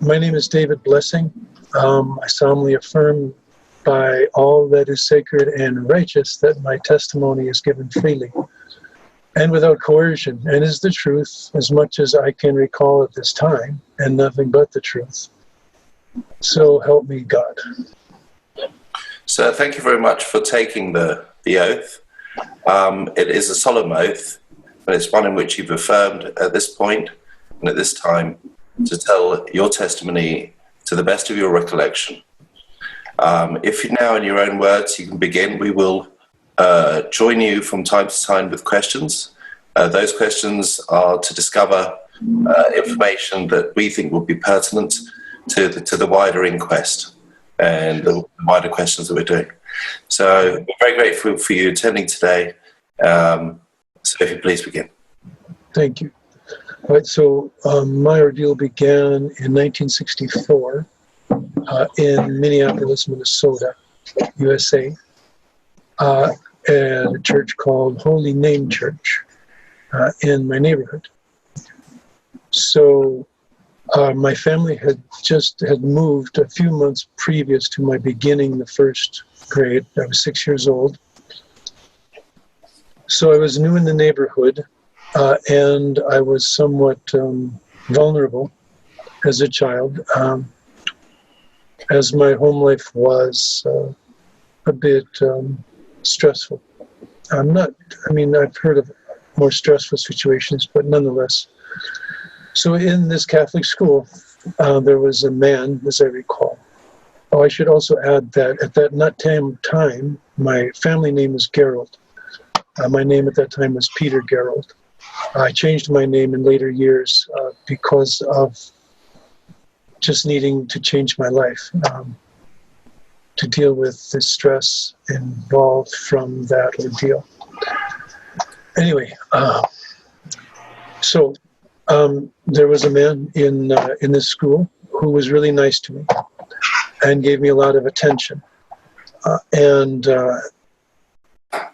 My name is David Blessing. I solemnly affirm by all that is sacred and righteous that my testimony is given freely and without coercion, and is the truth as much as I can recall at this time, and nothing but the truth. So help me God. So thank you very much for taking the oath. It is a solemn oath, but it's one in which you've affirmed at this point and at this time to tell your testimony to the best of your recollection. If you now, in your own words, you can begin, we will join you from time to time with questions. Those questions are to discover information that we think will be pertinent to the wider inquest and the wider questions that we're doing. So we're very grateful for you attending today. So if you please begin. Thank you. All right, so my ordeal began in 1964 in Minneapolis, Minnesota, USA, at a church called Holy Name Church in my neighborhood. So my family had moved a few months previous to my beginning the first grade. I was 6 years old. So I was new in the neighborhood, and I was somewhat vulnerable as a child, as my home life was a bit stressful. I've heard of more stressful situations, but nonetheless. So in this Catholic school, there was a man, as I recall. Oh, I should also add that at that time, my family name was Gerald. My name at that time was Peter Gerald. I changed my name in later years because of just needing to change my life to deal with the stress involved from that ordeal. Anyway, so there was a man in this school who was really nice to me and gave me a lot of attention. And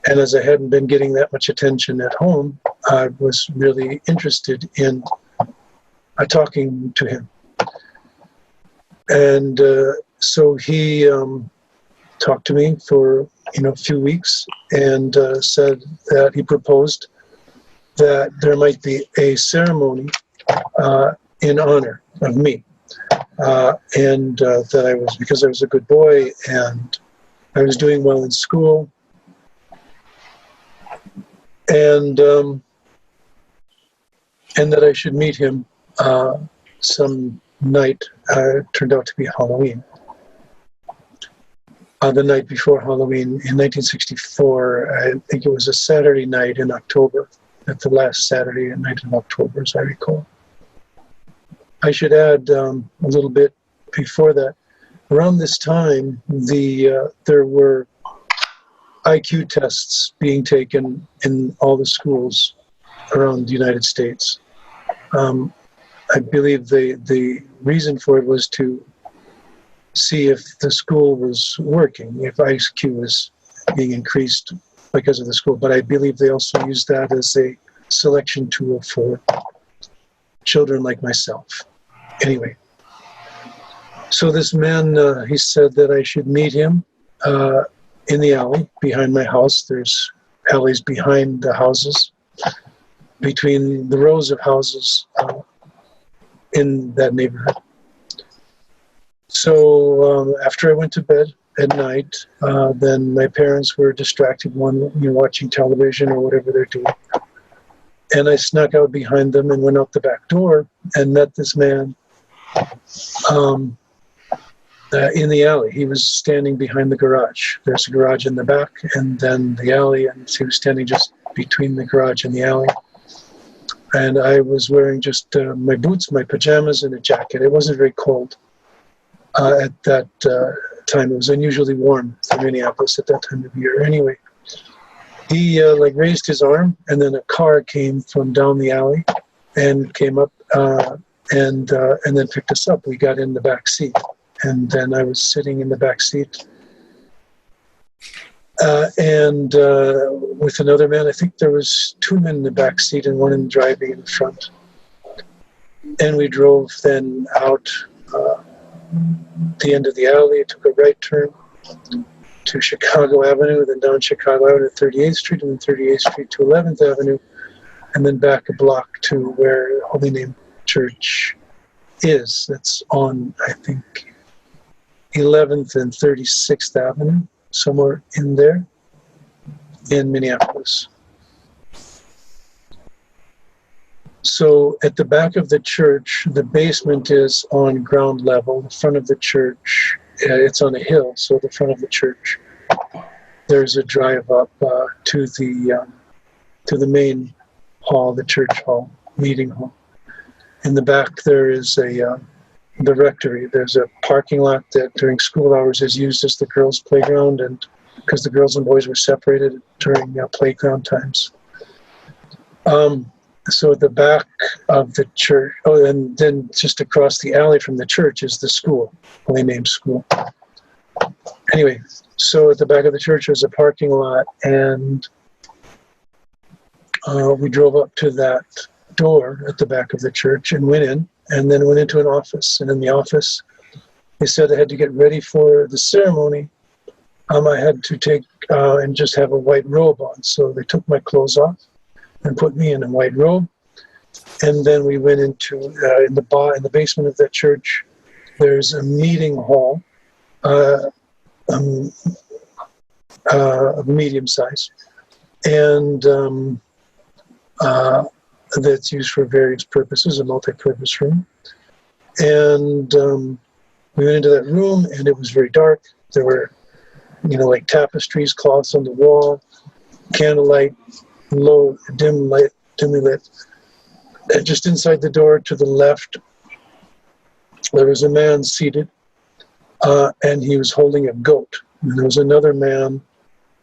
as I hadn't been getting that much attention at home, I was really interested in talking to him. And so he talked to me for a few weeks and said that he proposed that there might be a ceremony in honor of me. And that I was, because I was a good boy and I was doing well in school, and that I should meet him some night. Turned out to be Halloween. The night before Halloween in 1964, I think it was a Saturday night in October, at the last Saturday night in October, as I recall. I should add a little bit before that. Around this time, there were IQ tests being taken in all the schools around the United States. I believe the reason for it was to see if the school was working, if IQ was being increased because of the school. But I believe they also used that as a selection tool for children like myself. Anyway, so this man, he said that I should meet him in the alley behind my house. There's alleys behind the houses, between the rows of houses in that neighborhood. So after I went to bed at night, then my parents were distracted, watching television or whatever they're doing. And I snuck out behind them and went out the back door and met this man in the alley. He was standing behind the garage. There's a garage in the back and then the alley, and he was standing just between the garage and the alley. And I was wearing just my boots, my pajamas, and a jacket. It wasn't very cold at that time. It was unusually warm for Minneapolis at that time of year. Anyway, he raised his arm, and then a car came from down the alley and came up and then picked us up. We got in the back seat, and then I was sitting in the back seat. And with another man. I think there was two men in the back seat and one in driving in the front. And we drove then out the end of the alley, took a right turn to Chicago Avenue, then down Chicago Avenue to 38th Street, and then 38th Street to 11th Avenue, and then back a block to where Holy Name Church is. That's on, I think, 11th and 36th Avenue, somewhere in there, in Minneapolis. So at the back of the church, the basement is on ground level. The front of the church, it's on a hill, so the front of the church, there's a drive up to the main hall, the church hall, meeting hall. In the back, there is the rectory. There's a parking lot that during school hours is used as the girls' playground, and because the girls and boys were separated during playground times. So at the back of the church, oh, and then just across the alley from the church is the school, Holy Name School. Anyway, so at the back of the church there's a parking lot, and we drove up to that door at the back of the church and went in, and then went into an office. And in the office, they said I had to get ready for the ceremony. I had to take and just have a white robe on. So they took my clothes off and put me in a white robe. And then we went into, in the basement of that church, there's a meeting hall, of medium size, and that's used for various purposes, a multi-purpose room. And we went into that room, and it was very dark. There were, like tapestries, cloths on the wall, candlelight, low, dimly lit. And just inside the door to the left, there was a man seated, and he was holding a goat. And there was another man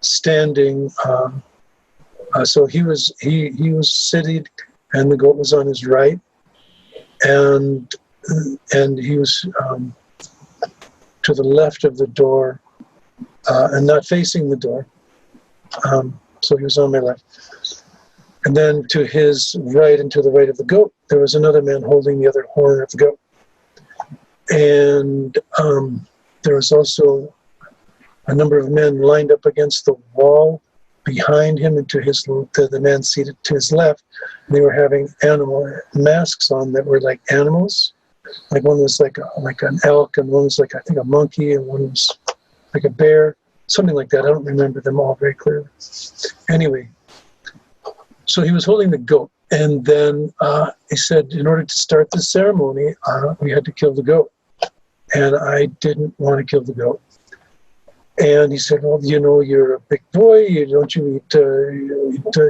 standing. So he was seated, and the goat was on his right, and he was to the left of the door, and not facing the door. So he was on my left. And then to his right and to the right of the goat, there was another man holding the other horn of the goat. And there was also a number of men lined up against the wall behind him, and to the man seated to his left. And they were having animal masks on that were like animals. Like one was like an elk, and one was like, I think, a monkey, and one was like a bear, something like that. I don't remember them all very clearly. Anyway, so he was holding the goat, and then he said, in order to start the ceremony, we had to kill the goat. And I didn't want to kill the goat. And he said, well, you're a big boy. Don't you eat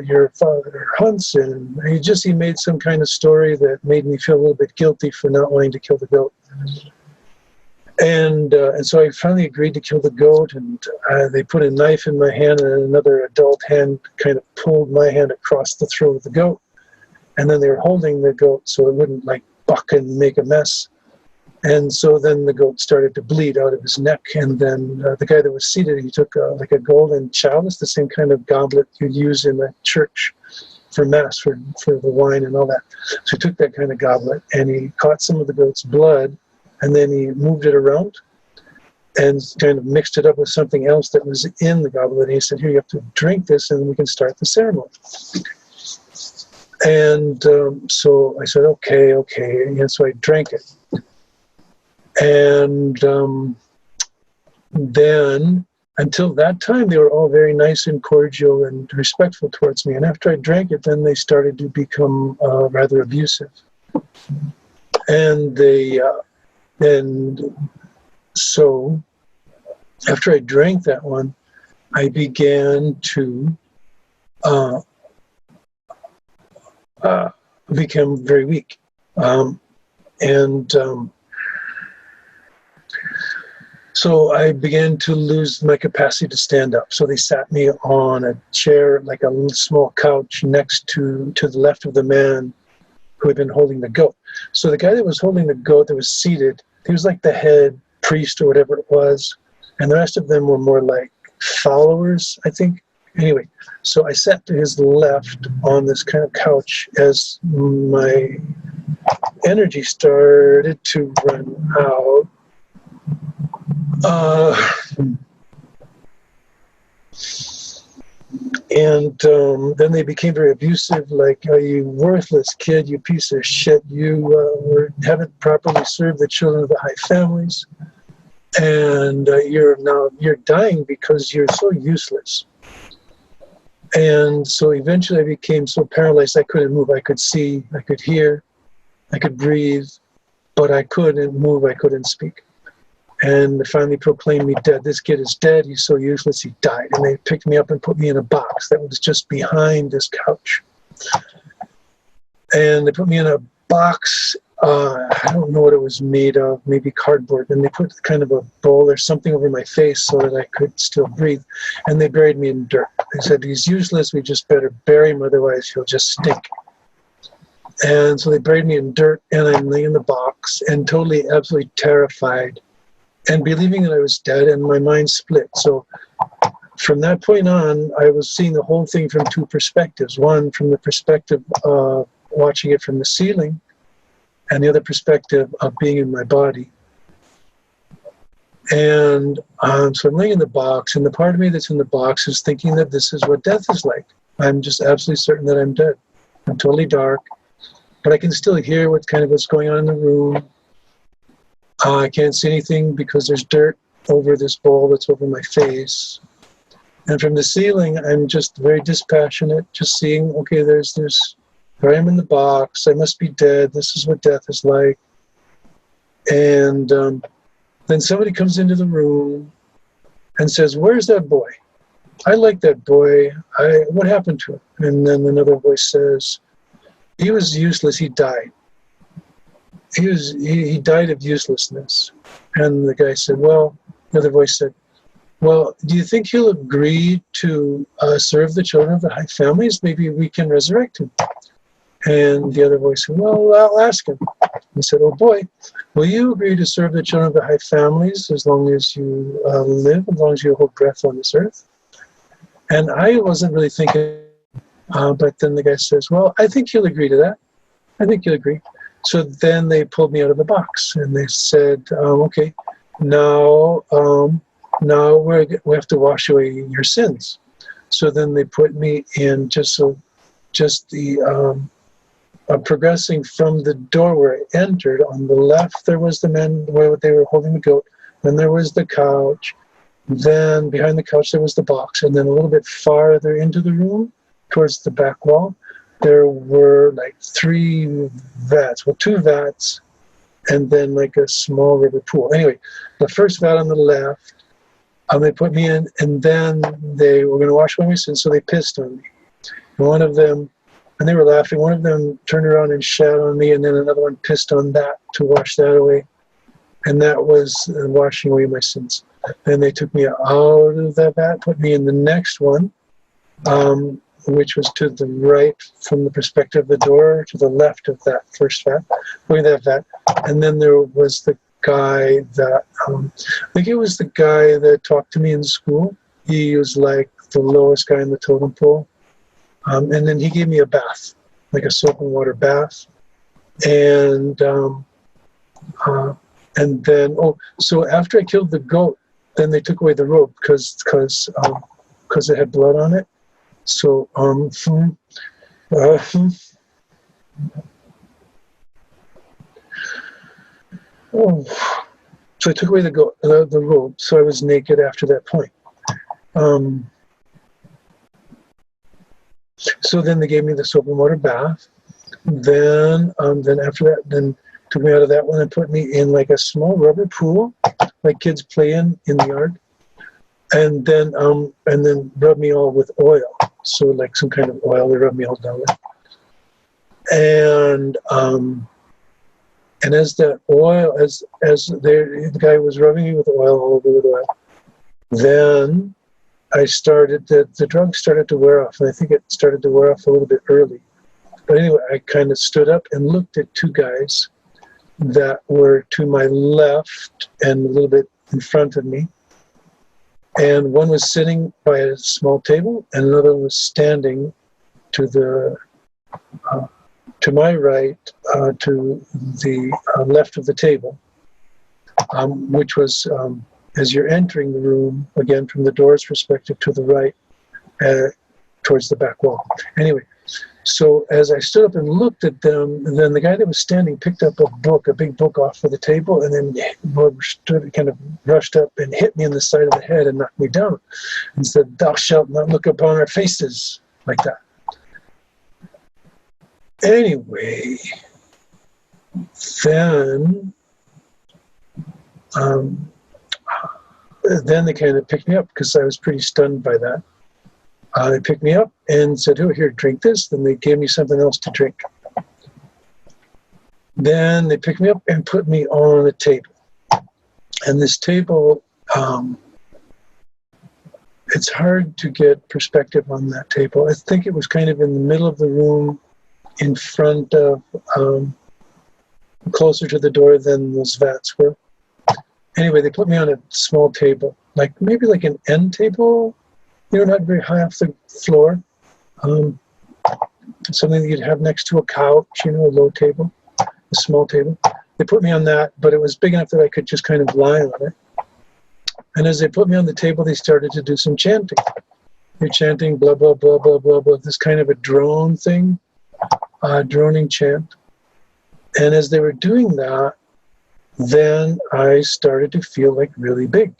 your father hunts? And he made some kind of story that made me feel a little bit guilty for not wanting to kill the goat. And so I finally agreed to kill the goat, and they put a knife in my hand, and another adult hand kind of pulled my hand across the throat of the goat. And then they were holding the goat so it wouldn't like buck and make a mess. And so then the goat started to bleed out of his neck. And then the guy that was seated, he took like a golden chalice, the same kind of goblet you'd use in the church for mass, for the wine and all that. So he took that kind of goblet, and he caught some of the goat's blood, and then he moved it around and kind of mixed it up with something else that was in the goblet. And he said, here, you have to drink this, and we can start the ceremony. And so I said, okay. And so I drank it. And then, until that time, they were all very nice and cordial and respectful towards me. And after I drank it, then they started to become rather abusive. And so after I drank that one, I began to become very weak. So I began to lose my capacity to stand up. So they sat me on a chair, like a little small couch, next to the left of the man who had been holding the goat. So the guy that was holding the goat that was seated, he was like the head priest or whatever it was. And the rest of them were more like followers, I think. Anyway, so I sat to his left on this kind of couch as my energy started to run out. And then they became very abusive, like, "Oh, you worthless kid, you piece of shit, you haven't properly served the children of the high families, and you're dying because you're so useless." And so eventually I became so paralyzed I couldn't move. I could see, I could hear, I could breathe, but I couldn't move, I couldn't speak. And they finally proclaimed me dead. "This kid is dead. He's so useless. He died." And they picked me up and put me in a box that was just behind this couch. And they put me in a box. I don't know what it was made of, maybe cardboard. And they put kind of a bowl or something over my face so that I could still breathe. And they buried me in dirt. They said, "He's useless. We just better bury him, otherwise he'll just stink." And so they buried me in dirt, and I'm laying in the box and totally, absolutely terrified, and believing that I was dead, and my mind split. So from that point on, I was seeing the whole thing from two perspectives. One, from the perspective of watching it from the ceiling, and the other perspective of being in my body. And so I'm laying in the box, and the part of me that's in the box is thinking that this is what death is like. I'm just absolutely certain that I'm dead. I'm totally dark, but I can still hear what's going on in the room. I can't see anything because there's dirt over this bowl that's over my face. And from the ceiling, I'm just very dispassionate, just seeing, okay, there's this, here I am in the box, I must be dead, this is what death is like. And then somebody comes into the room and says, "Where's that boy? I like that boy. What happened to him?" And then another voice says, "He was useless, he died. He died of uselessness." And the guy said, "Well," the other voice said, "Well, do you think he'll agree to serve the children of the high families? Maybe we can resurrect him." And the other voice said, "Well, I'll ask him." He said, "Oh boy, will you agree to serve the children of the high families as long as you live, as long as you hold breath on this earth?" And I wasn't really thinking, but then the guy says, "Well, I think he'll agree to that. I think he'll agree." So then they pulled me out of the box, and they said, "Okay, now we have to wash away your sins." So then they put me in progressing from the door where I entered. On the left, there was the men where they were holding the goat. Then there was the couch. Then behind the couch, there was the box. And then a little bit farther into the room, towards the back wall, there were like 3 vats. Well, 2 vats, and then like a small river pool. Anyway, the first vat on the left, they put me in, and then they were going to wash away my sins, so they pissed on me. One of them, and they were laughing, one of them turned around and shat on me, and then another one pissed on that to wash that away. And that was washing away my sins. Then they took me out of that vat, put me in the next one, which was to the right from the perspective of the door, to the left of that first vat, that vat. And then there was the guy that, I think it was the guy that talked to me in school. He was like the lowest guy in the totem pole. And then he gave me a bath, like a soap and water bath. And then, so after I killed the goat, then they took away the robe because it had blood on it. So, so I took away the robe, so I was naked after that point. So then they gave me the soap and water bath. Then after that, then took me out of that one and put me in like a small rubber pool, like kids play in the yard. And then rubbed me all with oil. So like some kind of oil, they rubbed me all down with. And as that oil, as the guy was rubbing me with oil, all over with oil, then the drugs started to wear off, and I think it started to wear off a little bit early. But anyway, I kind of stood up and looked at 2 guys that were to my left and a little bit in front of me. And one was sitting by a small table, and another one was standing to the to my right, to the left of the table, which was, as you're entering the room, again, from the door's perspective to the right, towards the back wall. Anyway, so as I stood up and looked at them, and then the guy that was standing picked up a big book off of the table, and then kind of rushed up and hit me in the side of the head and knocked me down and said, "Thou shalt not look upon our faces," like that. Anyway, then they kind of picked me up because I was pretty stunned by that. They picked me up and said, "Oh, here, drink this." Then they gave me something else to drink. Then they picked me up and put me on a table. And this table, it's hard to get perspective on that table. I think it was kind of in the middle of the room, in front of, closer to the door than those vats were. Anyway, they put me on a small table, maybe like an end table, not very high off the floor. Something that you'd have next to a couch, a low table, a small table. They put me on that, but it was big enough that I could just kind of lie on it. And as they put me on the table, they started to do some chanting. They're chanting blah, blah, blah, blah, blah, blah, this kind of a drone thing, droning chant. And as they were doing that, then I started to feel really big.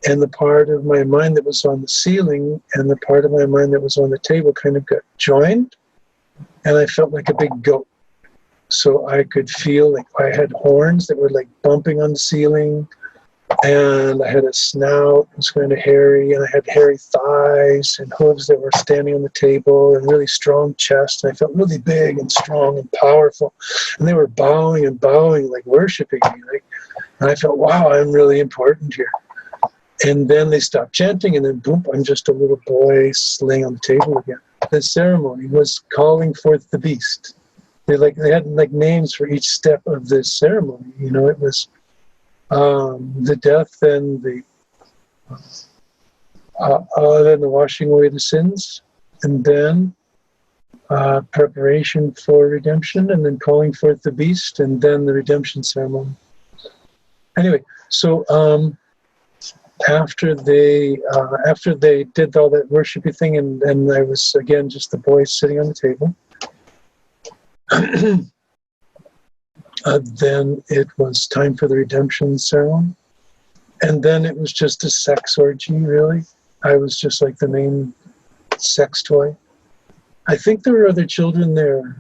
And the part of my mind that was on the ceiling and the part of my mind that was on the table kind of got joined, and I felt like a big goat. So I could feel like I had horns that were bumping on the ceiling, and I had a snout that was kind of hairy, and I had hairy thighs and hooves that were standing on the table, and really strong chest, and I felt really big and strong and powerful. And they were bowing and bowing, worshiping me. And I felt, wow, I'm really important here. And then they stopped chanting, and then boom, I'm just a little boy laying on the table again. The ceremony was calling forth the beast. They had names for each step of this ceremony. It was the death and the washing away the sins, and then preparation for redemption, and then calling forth the beast, and then the redemption ceremony. Anyway, so after they did all that worshipy thing, and I was again just the boy sitting on the table. Then it was time for the redemption ceremony, and then it was just a sex orgy. Really, I was just the main sex toy. I think there were other children there.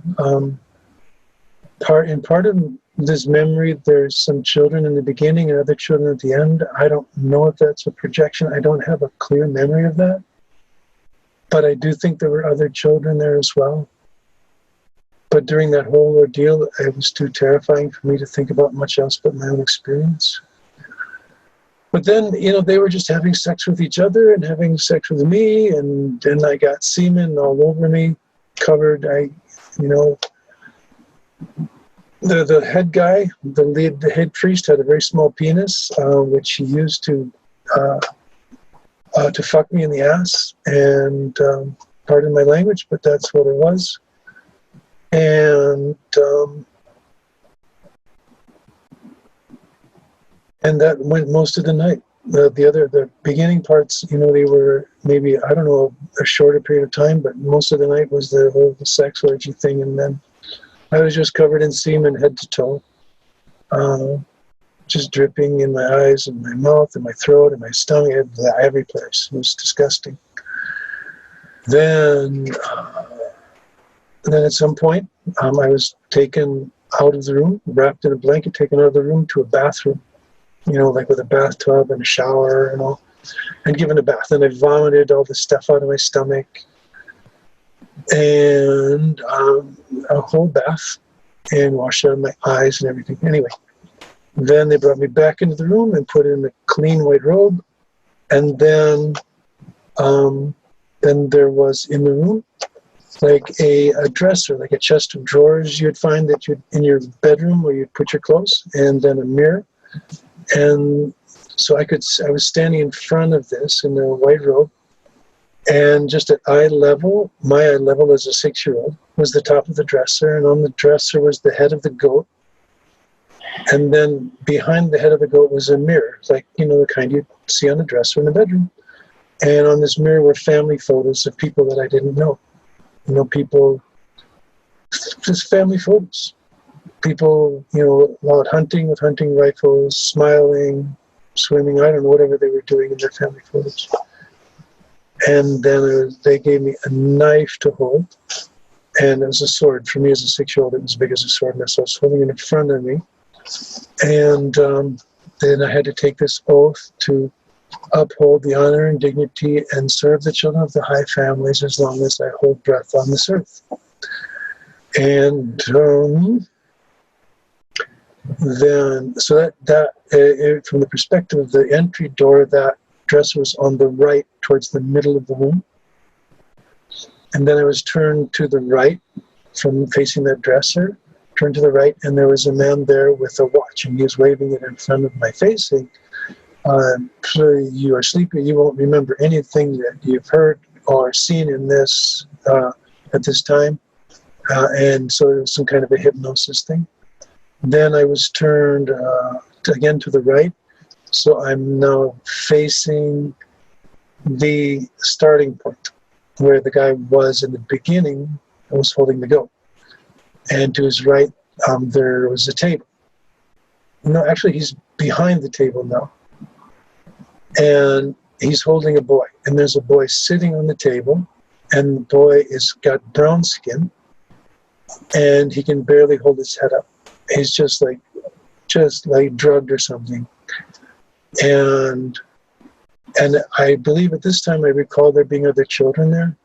Part of this memory, there's some children in the beginning and other children at the end. I don't know if that's a projection. I don't have a clear memory of that. But I do think there were other children there as well. But during that whole ordeal, it was too terrifying for me to think about much else but my own experience. But then, they were just having sex with each other and having sex with me, and then I got semen all over me, covered. The head guy, the head priest, had a very small penis, which he used to fuck me in the ass. And pardon my language, but that's what it was. And that went most of the night. The beginning parts, they were maybe, I don't know, a shorter period of time, but most of the night was the whole sex orgy thing. And then I was just covered in semen head to toe, just dripping in my eyes and my mouth and my throat and my stomach, every place. It was disgusting. Then at some point, I was taken out of the room, wrapped in a blanket, taken out of the room to a bathroom, with a bathtub and a shower and all, and given a bath. And I vomited all the stuff out of my stomach, and a whole bath, and washed out my eyes and everything. Anyway, then they brought me back into the room and put in a clean white robe, and then there was in the room a dresser, a chest of drawers you'd find that you'd in your bedroom where you'd put your clothes, and then a mirror. And so I was standing in front of this in a white robe, And just at eye level, my eye level as a 6-year-old, was the top of the dresser, and on the dresser was the head of the goat. And then behind the head of the goat was a mirror, like, the kind you see on the dresser in the bedroom. And on this mirror were family photos of people that I didn't know. People, just family photos. People, out hunting with hunting rifles, smiling, swimming, I don't know, whatever they were doing in their family photos. And then they gave me a knife to hold, and it was a sword. For me as a 6-year-old, it was as big as a sword, and so I was holding it in front of me. And then I had to take this oath to uphold the honor and dignity and serve the children of the high families as long as I hold breath on this earth. And then, so that from the perspective of the entry door, that dresser was on the right towards the middle of the room. And then I was turned to the right from facing that dresser, turned to the right, and there was a man there with a watch, and he was waving it in front of my face, saying, you are sleepy, you won't remember anything that you've heard or seen in this at this time. And so it was some kind of a hypnosis thing. Then I was turned again to the right. So I'm now facing the starting point where the guy was in the beginning. I was holding the goat. And to his right, there was a table. No, actually, he's behind the table now. And he's holding a boy. And there's a boy sitting on the table. And the boy has got brown skin. And he can barely hold his head up. He's just like drugged or something. And I believe at this time I recall there being other children there.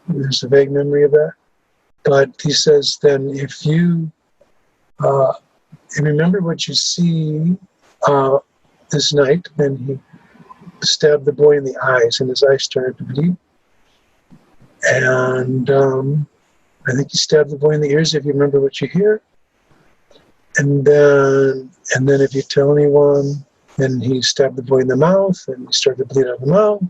There's a vague memory of that. But he says, then if you remember what you see this night, then he stabbed the boy in the eyes, and his eyes started to bleed. And I think he stabbed the boy in the ears, if you remember what you hear. And then if you tell anyone, then he stabbed the boy in the mouth, and he started to bleed out of the mouth.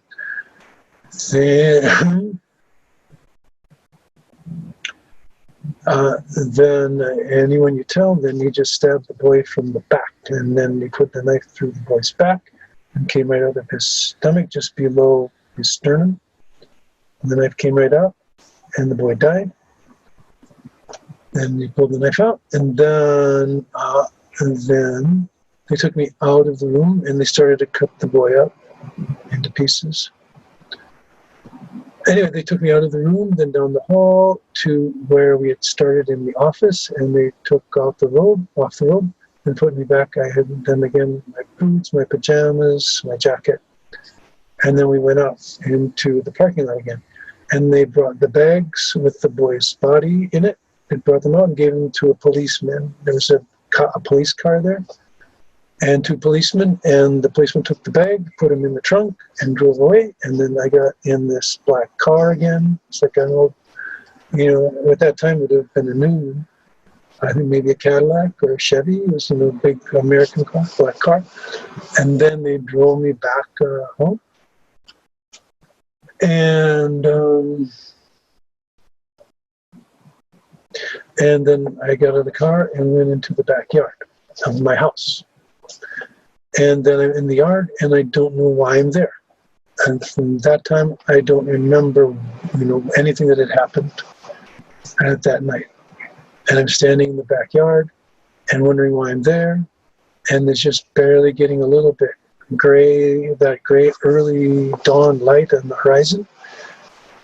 Then anyone you tell, then he just stabbed the boy from the back, and then he put the knife through the boy's back and came right out of his stomach, just below his sternum. And the knife came right out, and the boy died. Then he pulled the knife out, and then they took me out of the room, and they started to cut the boy up into pieces. Anyway, they took me out of the room, then down the hall to where we had started in the office, and they took off the robe, and put me back. I had then again my boots, my pajamas, my jacket, and then we went out into the parking lot again. And they brought the bags with the boy's body in it. They brought them out and gave them to a policeman. There was a police car there, and 2 policemen, and the policeman took the bag, put him in the trunk, and drove away. And then I got in this black car again. It's like an old, at that time it would have been a new, I think maybe a Cadillac or a Chevy. It was a big American car, black car. And then they drove me back home. And then I got out of the car and went into the backyard of my house. And then I'm in the yard, and I don't know why I'm there. And from that time, I don't remember, anything that had happened at that night. And I'm standing in the backyard and wondering why I'm there. And it's just barely getting a little bit gray, that gray early dawn light on the horizon.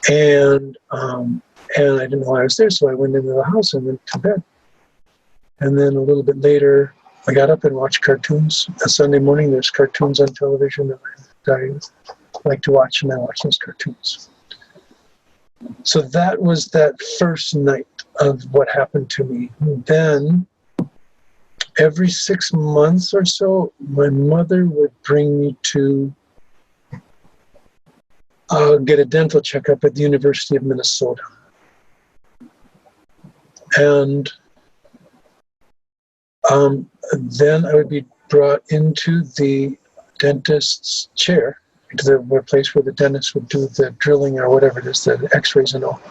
And I didn't know why I was there, so I went into the house and went to bed. And then a little bit later, I got up and watched cartoons. On Sunday morning, there's cartoons on television that I like to watch, and I watch those cartoons. So that was that first night of what happened to me. And then, every 6 months or so, my mother would bring me to get a dental checkup at the University of Minnesota. And then I would be brought into the dentist's chair, to the place where the dentist would do the drilling or whatever it is, the x-rays and all.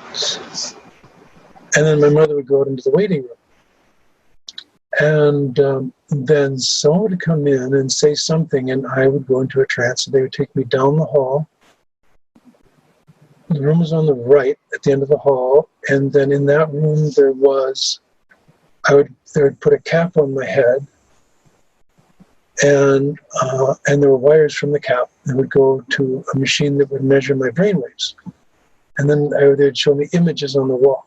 And then my mother would go out into the waiting room. And then someone would come in and say something, and I would go into a trance, and they would take me down the hall. The room was on the right at the end of the hall, and then in that room they would put a cap on my head, and there were wires from the cap that would go to a machine that would measure my brainwaves. And then they'd show me images on the wall.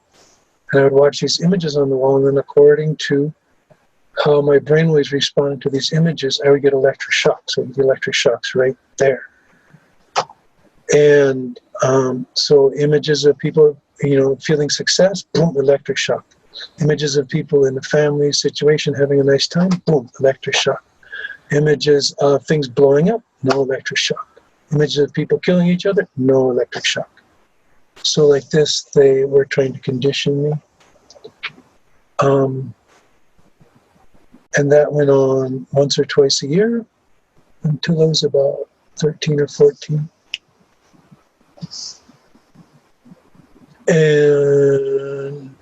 And I would watch these images on the wall, and then according to how my brainwaves responded to these images, I would get electric shocks. So the electric shocks right there. And so images of people, feeling success, boom, electric shock. Images of people in a family situation having a nice time, boom, electric shock. Images of things blowing up, no electric shock. Images of people killing each other, no electric shock. So like this, they were trying to condition me. And that went on once or twice a year until I was about 13 or 14. And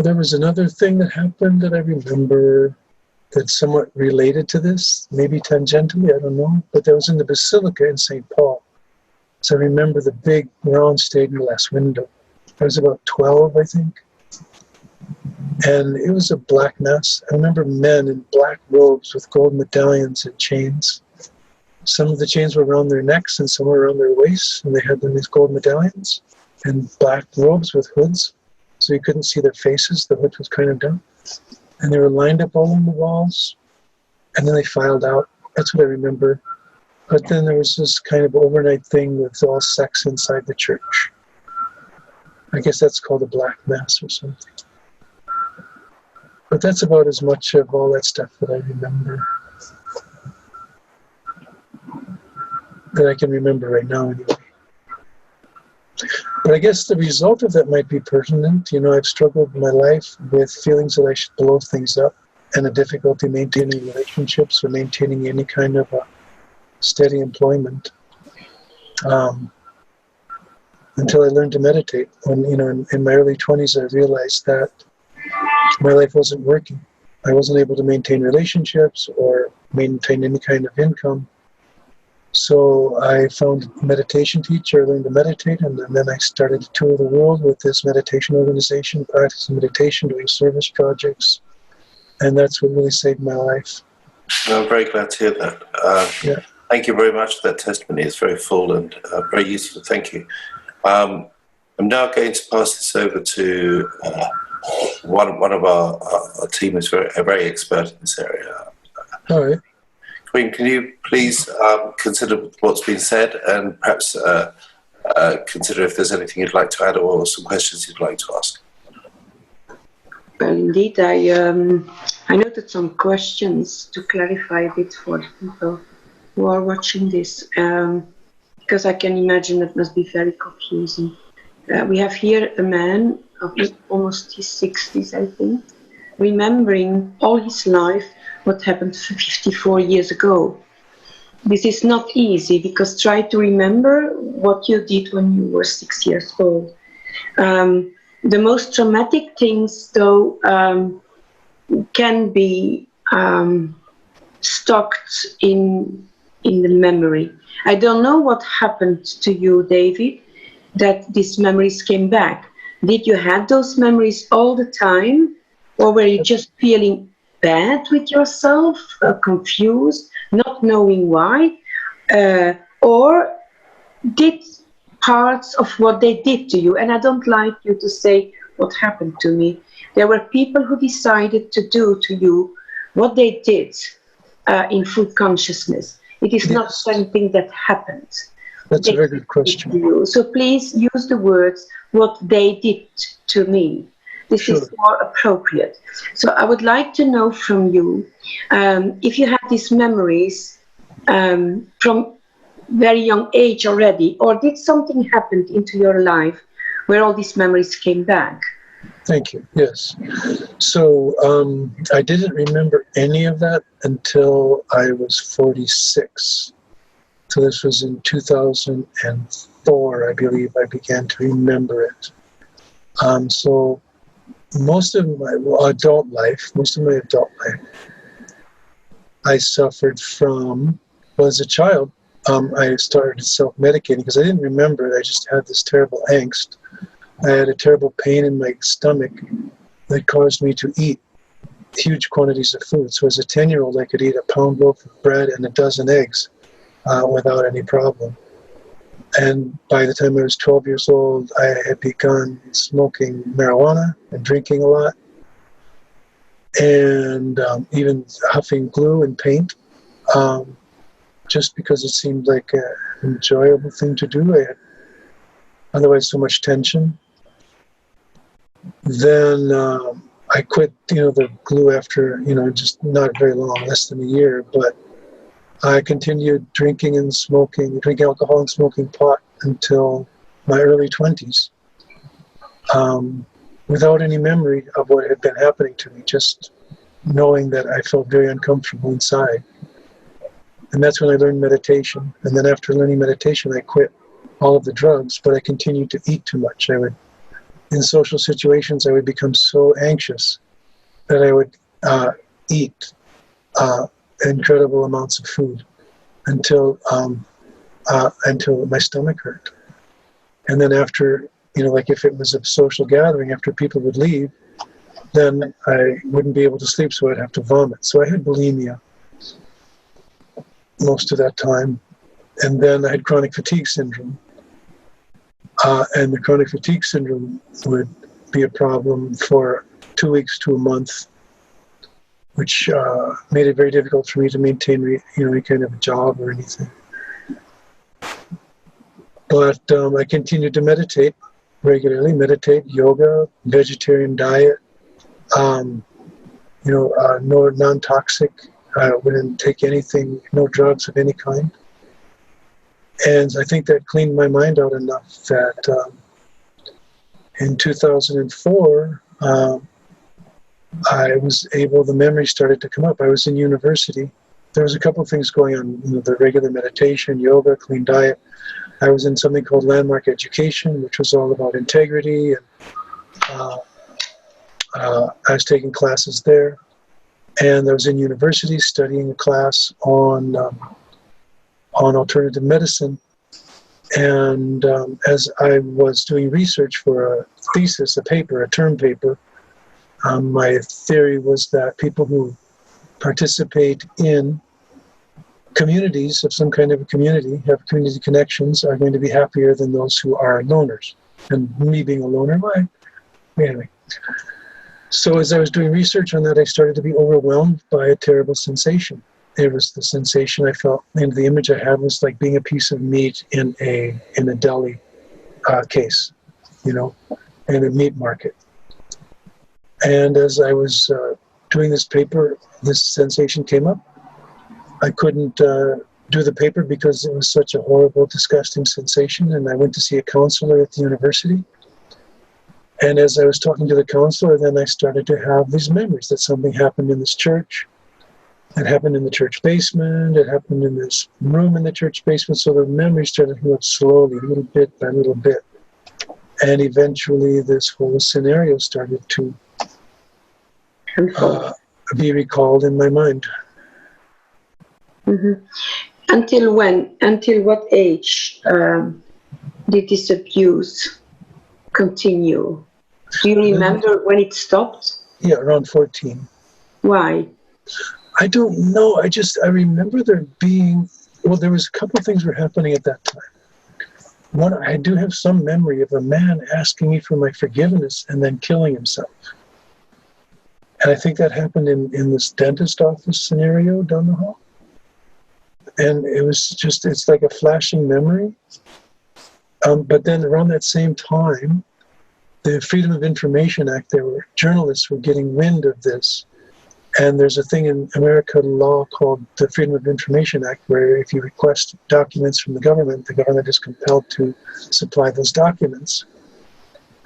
there was another thing that happened that I remember that's somewhat related to this, maybe tangentially, I don't know, but that was in the Basilica in St. Paul. So I remember the big round stained glass window. I was about 12, I think. And it was a black mass. I remember men in black robes with gold medallions and chains. Some of the chains were around their necks and some were around their waists, and they had these gold medallions and black robes with hoods, so you couldn't see their faces. The hood was kind of down. And they were lined up all on the walls, and then they filed out. That's what I remember. But then there was this kind of overnight thing with all sex inside the church. I guess that's called a black mass or something. But that's about as much of all that stuff that I remember. That I can remember right now anyway. But I guess the result of that might be pertinent. I've struggled in my life with feelings that I should blow things up and a difficulty maintaining relationships or maintaining any kind of a steady employment. Until I learned to meditate. When, in my early 20s, I realized that my life wasn't working. I wasn't able to maintain relationships or maintain any kind of income. So I found a meditation teacher, learned to meditate, and then I started to tour the world with this meditation organization, practicing meditation, doing service projects, and that's what really saved my life. I'm very glad to hear that. Yeah. Thank you very much for that testimony. It's very full and very useful. Thank you. I'm now going to pass this over to one of our team who's very expert in this area. All right. Queen, can you please consider what's been said and perhaps consider if there's anything you'd like to add or some questions you'd like to ask? Well, indeed, I noted some questions to clarify a bit for the people who are watching this, because I can imagine it must be very confusing. We have here a man of almost his 60s, I think, remembering all his life what happened 54 years ago. This is not easy, because try to remember what you did when you were 6 years old. The most traumatic things, though, can be stocked in the memory. I don't know what happened to you, David, that these memories came back. Did you have those memories all the time, or were you just feeling bad with yourself, confused, not knowing why, or did parts of what they did to you, and I don't like you to say what happened to me. There were people who decided to do to you what they did in full consciousness. It is not something that happened. That's a very good question. So please use the words, what they did to me. This Sure. is more appropriate. So I would like to know from you, if you have these memories from very young age already, or did something happen into your life where all these memories came back? Thank you. Yes. So I didn't remember any of that until I was 46. So this was in 2004, I believe, I began to remember it. So most of my adult life, I suffered from, well, as a child, I started self-medicating because I didn't remember it. I just had this terrible angst. I had a terrible pain in my stomach that caused me to eat huge quantities of food. So as a 10-year-old, I could eat a pound loaf of bread and a dozen eggs without any problem. And by the time I was 12 years old, I had begun smoking marijuana and drinking a lot, and even huffing glue and paint, just because it seemed like an enjoyable thing to do. I had otherwise so much tension. Then I quit, the glue after, just not very long, less than a year, but I continued drinking alcohol and smoking pot until my early 20s, without any memory of what had been happening to me, just knowing that I felt very uncomfortable inside. And that's when I learned meditation. And then after learning meditation, I quit all of the drugs, but I continued to eat too much. In social situations, I would become so anxious that I would eat incredible amounts of food until my stomach hurt. And then after, like if it was a social gathering, after people would leave, then I wouldn't be able to sleep, so I'd have to vomit. So I had bulimia most of that time. And then I had chronic fatigue syndrome. And the chronic fatigue syndrome would be a problem for 2 weeks to a month, which made it very difficult for me to maintain, any kind of a job or anything. But I continued to meditate regularly, yoga, vegetarian diet, no non-toxic. I wouldn't take anything, no drugs of any kind. And I think that cleaned my mind out enough that in 2004, the memories started to come up. I was in university. There was a couple of things going on, the regular meditation, yoga, clean diet. I was in something called landmark education, which was all about integrity. And I was taking classes there. And I was in university studying a class on alternative medicine. And as I was doing research for a thesis, a term paper, my theory was that people who participate in communities of some kind of a community, have community connections, are going to be happier than those who are loners. And me being a loner, anyway. So as I was doing research on that, I started to be overwhelmed by a terrible sensation. It was the sensation I felt, and the image I had was like being a piece of meat in a deli case, in a meat market. And as I was doing this paper, this sensation came up. I couldn't do the paper because it was such a horrible, disgusting sensation, and I went to see a counselor at the university. And as I was talking to the counselor, then I started to have these memories that something happened in this church. It happened in the church basement. It happened in this room in the church basement. So the memories started to come up slowly, little bit by little bit. And eventually this whole scenario started to be recalled in my mind. Mm-hmm. Until when? Until what age did this abuse continue? Do you remember when it stopped? Yeah, around 14. Why? I don't know. I remember there was a couple of things were happening at that time. One, I do have some memory of a man asking me for my forgiveness and then killing himself. And I think that happened in this dentist office scenario down the hall. And it's like a flashing memory. But then around that same time, the Freedom of Information Act, journalists were getting wind of this. And there's a thing in American law called the Freedom of Information Act, where if you request documents from the government is compelled to supply those documents.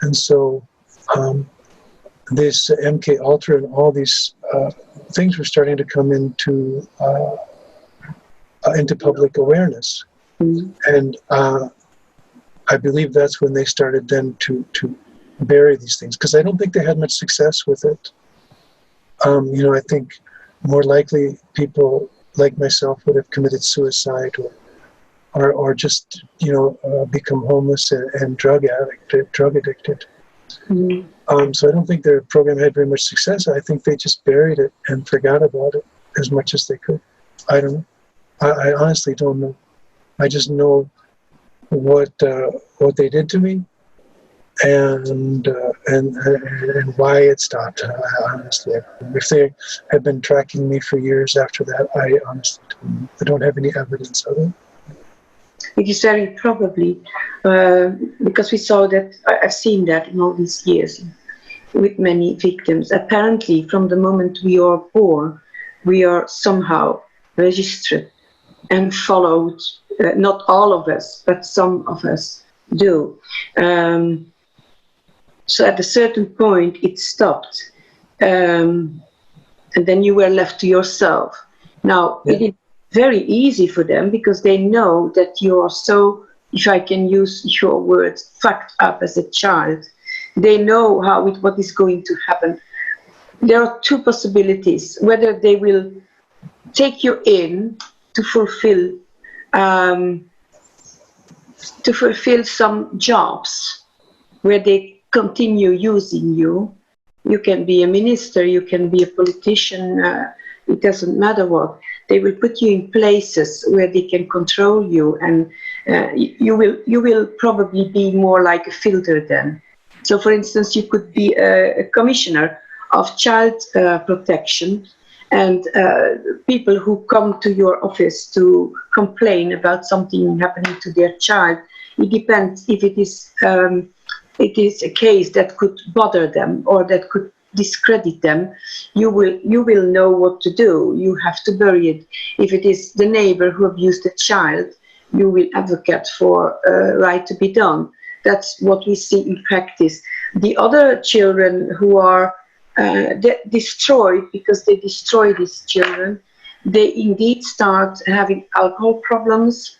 And so this MK Ultra and all these things were starting to come into public awareness. And I believe that's when they started then to bury these things, because I don't think they had much success with it. I think more likely people like myself would have committed suicide or just become homeless and drug addicted. So I don't think their program had very much success. I think they just buried it and forgot about it as much as they could. I don't know. I honestly don't know. I just know what they did to me, and why it stopped. Honestly, if they had been tracking me for years after that, I honestly don't know. I don't have any evidence of it. It is very probably because we saw that. I've seen that in all these years with many victims. Apparently, from the moment we are born, we are somehow registered and followed. Not all of us, but some of us do. So at a certain point, it stopped, and then you were left to yourself. Now, it is very easy for them because they know that you are so, if I can use your words, fucked up as a child. They know what is going to happen. There are two possibilities: whether they will take you in to fulfill some jobs where they continue using you. You can be a minister, you can be a politician, it doesn't matter what. They will put you in places where they can control you, and you will probably be more like a filter then. So for instance, you could be a commissioner of child protection, and people who come to your office to complain about something happening to their child, it depends if it is a case that could bother them or that could discredit them. You will know what to do. You have to bury it. If it is the neighbor who abused the child, you will advocate for right to be done. That's what we see in practice. The other children who are destroyed because they destroy these children, they indeed start having alcohol problems,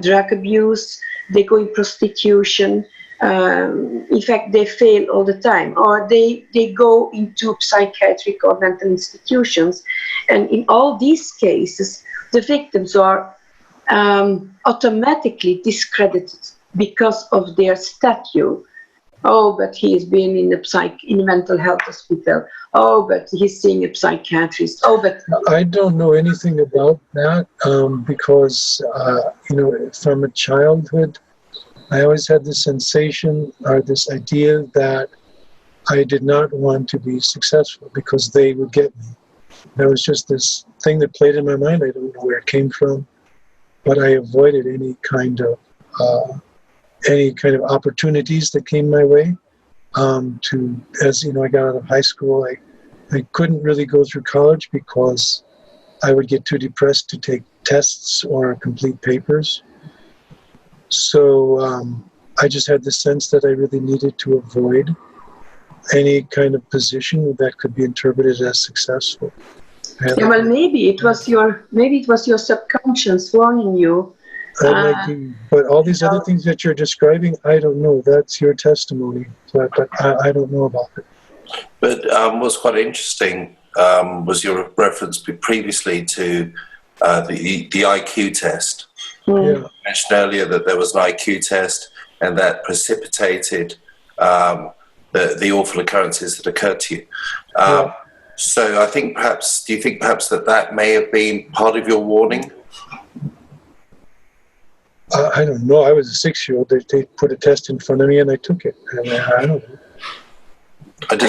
drug abuse, they go in prostitution. In fact, they fail all the time, or they go into psychiatric or mental institutions. And in all these cases, the victims are automatically discredited because of their stature. Oh, but he has been in a mental health hospital. Oh, but he's seeing a psychiatrist. Oh, but I don't know anything about that because from a childhood, I always had this sensation or this idea that I did not want to be successful because they would get me. There was just this thing that played in my mind. I don't know where it came from, but I avoided any kind of opportunities that came my way. As you know, I got out of high school. I couldn't really go through college because I would get too depressed to take tests or complete papers. So I just had the sense that I really needed to avoid any kind of position that could be interpreted as successful. Yeah, well, maybe it was your subconscious warning you. That might be, but all these other things that you're describing, I don't know. That's your testimony, but I don't know about it. But what's quite interesting was your reference previously to the IQ test. Yeah. You mentioned earlier that there was an IQ test and that precipitated the awful occurrences that occurred to you. So do you think perhaps that may have been part of your warning? I don't know. I was a 6-year-old. They put a test in front of me and I took it. I don't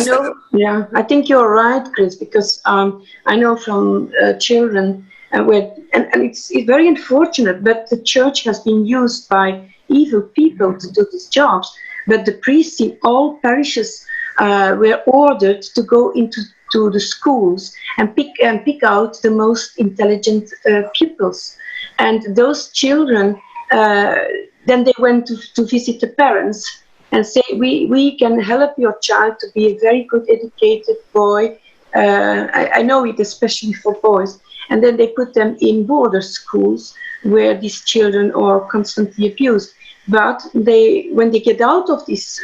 know. I think you're right, Chris, because I know from children and it's very unfortunate, but the church has been used by evil people to do these jobs. But the priests in all parishes were ordered to go into the schools and pick out the most intelligent pupils, and those children then they went to visit the parents, and say, we can help your child to be a very good educated boy. I know it especially for boys. And then they put them in border schools where these children are constantly abused. But when they get out of these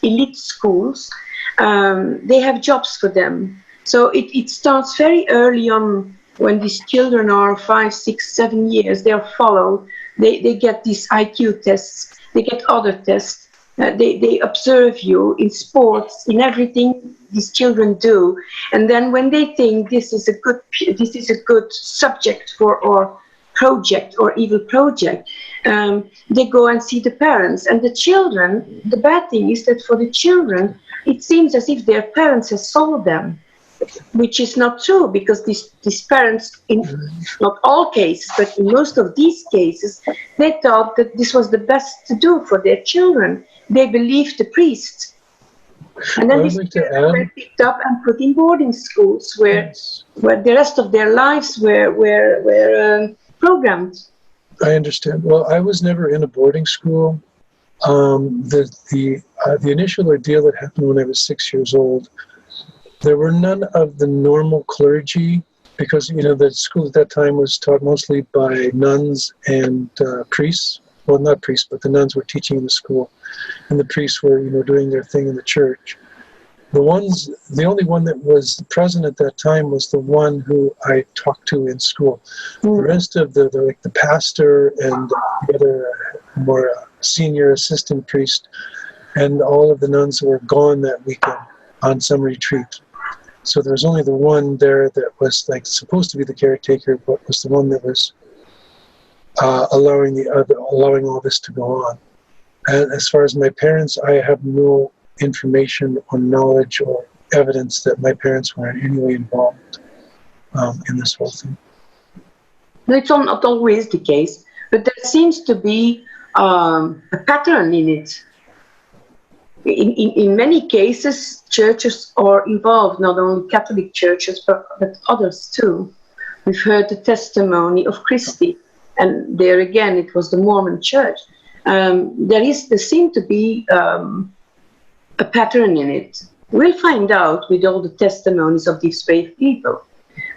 elite schools, they have jobs for them. So it starts very early on. When these children are 5, 6, 7 years, they are followed. They get these IQ tests. They get other tests. They observe you in sports, in everything these children do. And then when they think this is a good subject for our project or evil project, they go and see the parents. And the children, the bad thing is that for the children, it seems as if their parents have sold them, which is not true, because these parents, in not all cases, but in most of these cases, they thought that this was the best to do for their children. They believed the priest. And then these children were picked up and put in boarding schools where the rest of their lives were programmed. I understand. Well, I was never in a boarding school. The initial ordeal that happened when I was 6 years old, there were none of the normal clergy, because the school at that time was taught mostly by nuns and priests. Well, not priests, but the nuns were teaching in the school, and the priests were doing their thing in the church. The only one that was present at that time was the one who I talked to in school. The rest of the pastor and the other more senior assistant priest and all of the nuns were gone that weekend on some retreat. So there was only the one there that was supposed to be the caretaker, but was the one that was allowing all this to go on. And as far as my parents, I have no information or knowledge or evidence that my parents were in any way involved in this whole thing. No, it's not always the case, but there seems to be a pattern in it. In many cases, churches are involved, not only Catholic churches, but others too. We've heard the testimony of Christy, and there again, it was the Mormon church. There seemed to be a pattern in it. We'll find out with all the testimonies of these brave people,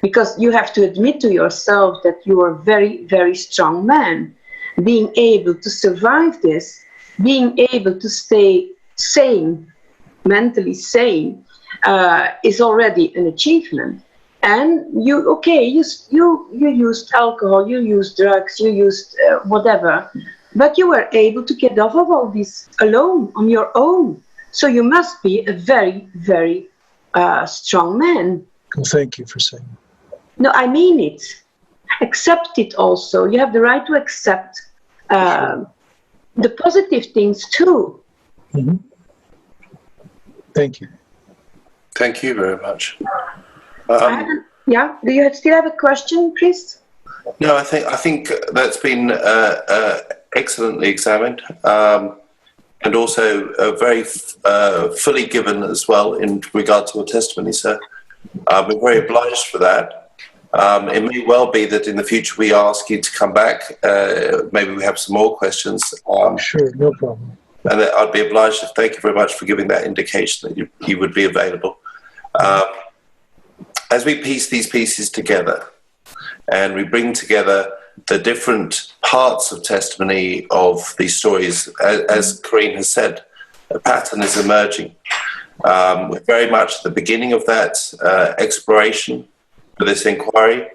because you have to admit to yourself that you are a very, very strong man. Being able to survive this, being able to stay sane, mentally sane, is already an achievement. And you used alcohol, you used drugs, you used whatever, but you were able to get off of all this alone, on your own. So you must be a very, very strong man. Well, thank you for saying that. No, I mean it. Accept it also. You have the right to accept the positive things too. Mm-hmm. Thank you. Thank you very much. Yeah, do you still have a question, Chris? No, I think that's been excellently examined, and also very fully given as well in regard to your testimony, sir. We're very obliged for that. It may well be that in the future we ask you to come back. Maybe we have some more questions. Sure, no problem. And I'd be obliged to thank you very much for giving that indication that you would be available. As we piece these pieces together and we bring together the different parts of testimony of these stories, as Corinne has said, a pattern is emerging. We're very much at the beginning of that exploration for this inquiry.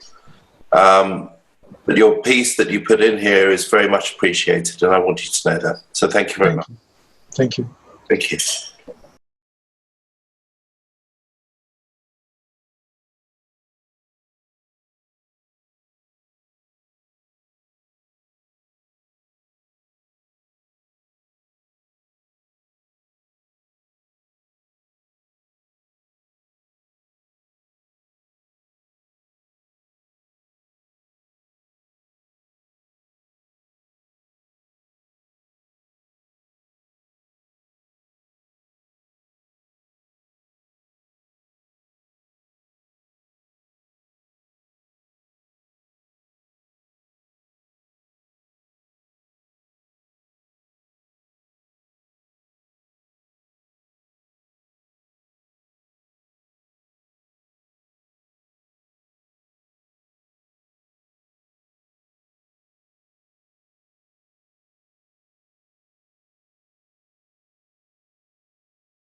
But your piece that you put in here is very much appreciated, and I want you to know that. So thank you very much. Thank you. Thank you.